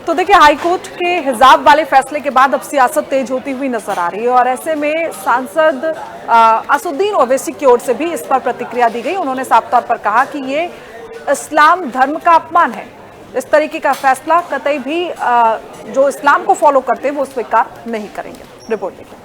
तो देखिए, हाईकोर्ट के हिजाब वाले फैसले के बाद अब सियासत तेज होती हुई नजर आ रही है और ऐसे में सांसद असदुद्दीन ओवैसी की ओर से भी इस पर प्रतिक्रिया दी गई। उन्होंने साफ तौर पर कहा कि ये इस्लाम धर्म का अपमान है। इस तरीके का फैसला कतई भी जो इस्लाम को फॉलो करते हैं वो स्वीकार नहीं करेंगे। रिपोर्ट देखिए।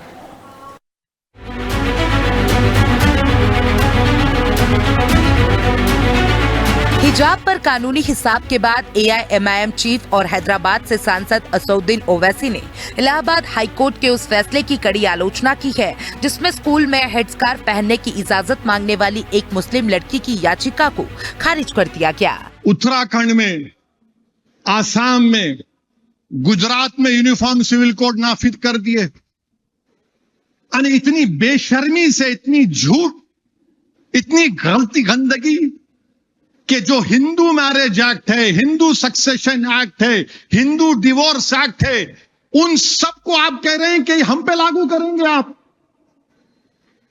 हिजाब पर कानूनी हिसाब के बाद AIMIM चीफ और हैदराबाद से सांसद असदुद्दीन ओवैसी ने इलाहाबाद हाईकोर्ट के उस फैसले की कड़ी आलोचना की है जिसमें स्कूल में हेडस्कार्फ पहनने की इजाजत मांगने वाली एक मुस्लिम लड़की की याचिका को खारिज कर दिया गया। उत्तराखंड में, आसाम में, गुजरात में यूनिफॉर्म सिविल कोड नाफिज कर दिए। और इतनी बेशर्मी से, इतनी झूठ, इतनी गलती, गंदगी कि जो हिंदू मैरिज एक्ट है, हिंदू सक्सेशन एक्ट है, हिंदू डिवोर्स एक्ट है, उन सबको आप कह रहे हैं कि हम पे लागू करेंगे। आप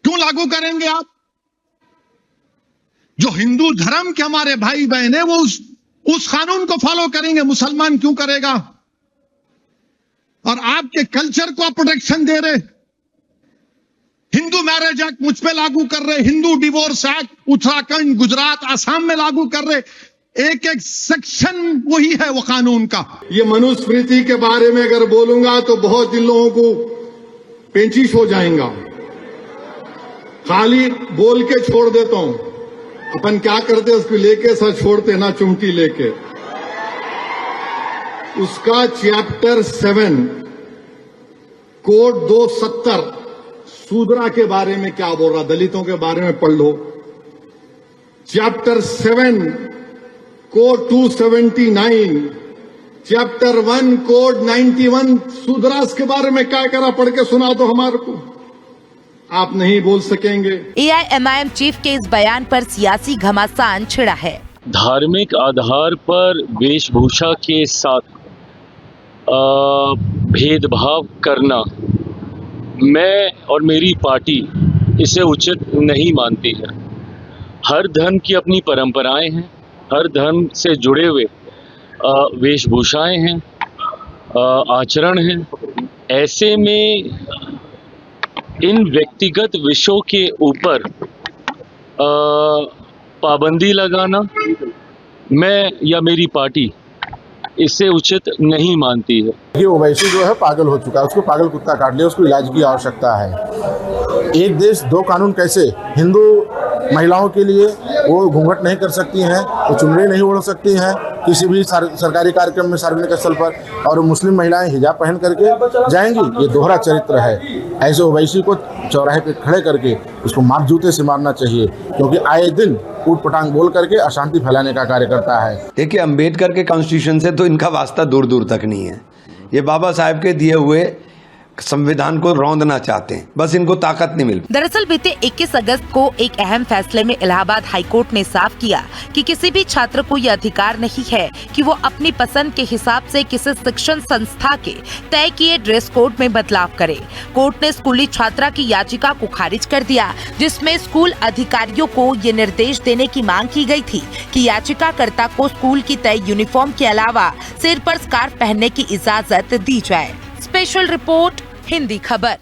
क्यों लागू करेंगे? आप जो हिंदू धर्म के हमारे भाई बहन है वो उस कानून को फॉलो करेंगे, मुसलमान क्यों करेगा? और आपके कल्चर को आप प्रोटेक्शन दे रहे। हिंदू मैरिज एक्ट मुझ पे लागू कर रहे, हिंदू डिवोर्स एक्ट उत्तराखंड, गुजरात, आसाम में लागू कर रहे। एक एक सेक्शन वही है वो कानून का। ये मनुस्मृति के बारे में अगर बोलूंगा तो बहुत दिल लोगों को पेंचिश हो जाएगा। खाली बोल के छोड़ देता हूं। अपन क्या करते उसको लेके सर छोड़ते ना, चुमटी लेके। उसका चैप्टर 7 कोड 270 शूद्रा के बारे में क्या बोल रहा, दलितों के बारे में पढ़ लो। Chapter 7 code 279, chapter 1 code 91 Shudras के बारे में क्या करा, पढ़ के सुना दो हमारे को। आप नहीं बोल सकेंगे। AIMIM चीफ के इस बयान पर सियासी घमासान छिड़ा है। धार्मिक आधार पर वेशभूषा के साथ भेदभाव करना मैं और मेरी पार्टी इसे उचित नहीं मानती है। हर धर्म की अपनी परंपराएं हैं, हर धर्म से जुड़े हुए वेशभूषाएं हैं, आचरण हैं। ऐसे में इन व्यक्तिगत विषयों के ऊपर पाबंदी लगाना मैं या मेरी पार्टी इससे उचित नहीं मानती है। ये ओवैसी जो है पागल हो चुका है, उसको पागल कुत्ता काट लिया, उसको इलाज की आवश्यकता है। एक देश दो कानून कैसे? हिंदू महिलाओं के लिए वो घूंघट नहीं कर सकती हैं, वो चुनरी नहीं ओढ़ सकती हैं किसी भी सरकारी कार्यक्रम में, सार्वजनिक स्थल पर, और मुस्लिम महिलाएं हिजाब पहन करके जाएंगी। ये दोहरा चरित्र है। ऐसे ओवैसी को चौराहे पे खड़े करके उसको मार जूते से मारना चाहिए, क्योंकि आए दिन ऊट पटांग बोल करके अशांति फैलाने का कार्य करता है। देखिए, अंबेडकर के कॉन्स्टिट्यूशन से तो इनका वास्ता दूर दूर तक नहीं है। ये बाबा साहब के दिए हुए संविधान को रौंदना चाहते हैं, बस इनको ताकत नहीं मिल। दरअसल बीते 21 अगस्त को एक अहम फैसले में इलाहाबाद हाईकोर्ट ने साफ किया कि किसी भी छात्र को यह अधिकार नहीं है कि वो अपनी पसंद के हिसाब से किसी शिक्षण संस्था के तय किए ड्रेस कोड में बदलाव करे। कोर्ट ने स्कूली छात्रा की याचिका को खारिज कर दिया, जिसमें स्कूल अधिकारियों को ये निर्देश देने की मांग की गई थी कि याचिकाकर्ता को स्कूल की तय यूनिफॉर्म के अलावा सिर पर स्कार्फ पहनने की इजाजत दी जाए। स्पेशल रिपोर्ट, हिंदी खबर।